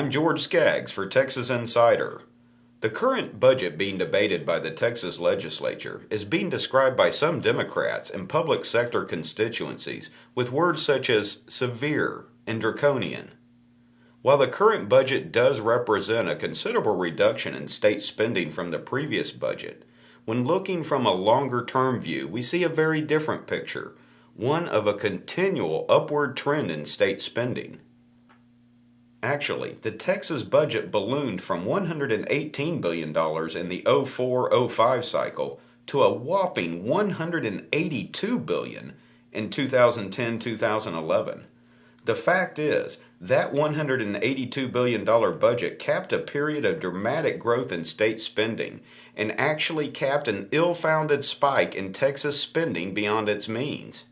I'm George Scaggs for Texas Insider. The current budget being debated by the Texas legislature is being described by some Democrats and public sector constituencies with words such as severe and draconian. While the current budget does represent a considerable reduction in state spending from the previous budget, when looking from a longer-term view, we see a very different picture, one of a continual upward trend in state spending. Actually, the Texas budget ballooned from $118 billion in the 04-05 cycle to a whopping $182 billion in 2010-2011. The fact is, that $182 billion budget capped a period of dramatic growth in state spending and actually capped an ill-founded spike in Texas spending beyond its means.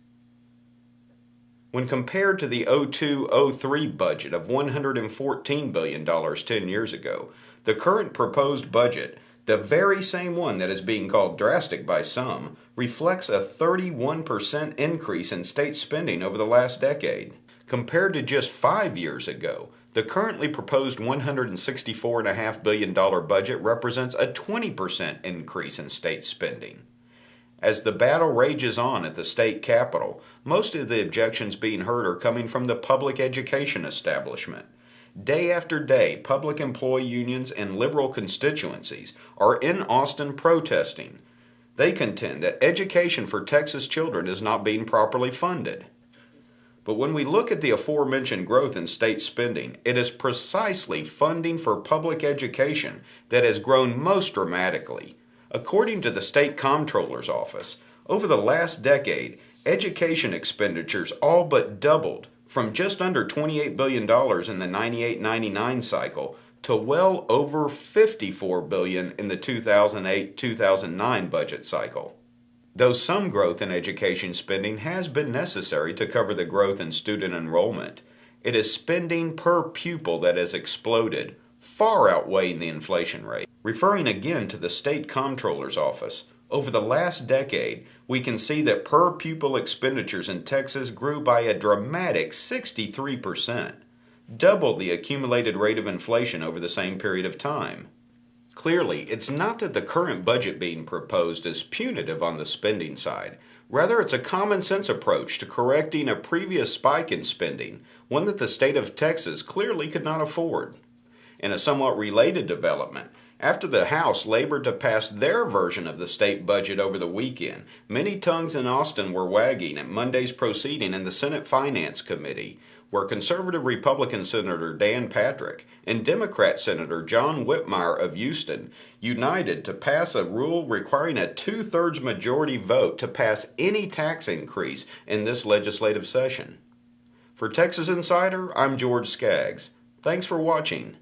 When compared to the 02-03 budget of $114 billion 10 years ago, the current proposed budget, the very same one that is being called drastic by some, reflects a 31% increase in state spending over the last decade. Compared to just 5 years ago, the currently proposed $164.5 billion budget represents a 20% increase in state spending. As the battle rages on at the state capitol, most of the objections being heard are coming from the public education establishment. Day after day, public employee unions and liberal constituencies are in Austin protesting. They contend that education for Texas children is not being properly funded. But when we look at the aforementioned growth in state spending, it is precisely funding for public education that has grown most dramatically. According to the State Comptroller's Office, over the last decade, education expenditures all but doubled from just under $28 billion in the 98-99 cycle to well over $54 billion in the 2008-2009 budget cycle. Though some growth in education spending has been necessary to cover the growth in student enrollment, it is spending per pupil that has exploded, far outweighing the inflation rate. Referring again to the State Comptroller's Office, over the last decade, we can see that per pupil expenditures in Texas grew by a dramatic 63%, double the accumulated rate of inflation over the same period of time. Clearly, it's not that the current budget being proposed is punitive on the spending side. Rather, it's a common-sense approach to correcting a previous spike in spending, one that the state of Texas clearly could not afford. In a somewhat related development, after the House labored to pass their version of the state budget over the weekend, many tongues in Austin were wagging at Monday's proceeding in the Senate Finance Committee, where conservative Republican Senator Dan Patrick and Democrat Senator John Whitmire of Houston united to pass a rule requiring a two-thirds majority vote to pass any tax increase in this legislative session. For Texas Insider, I'm George Scaggs. Thanks for watching.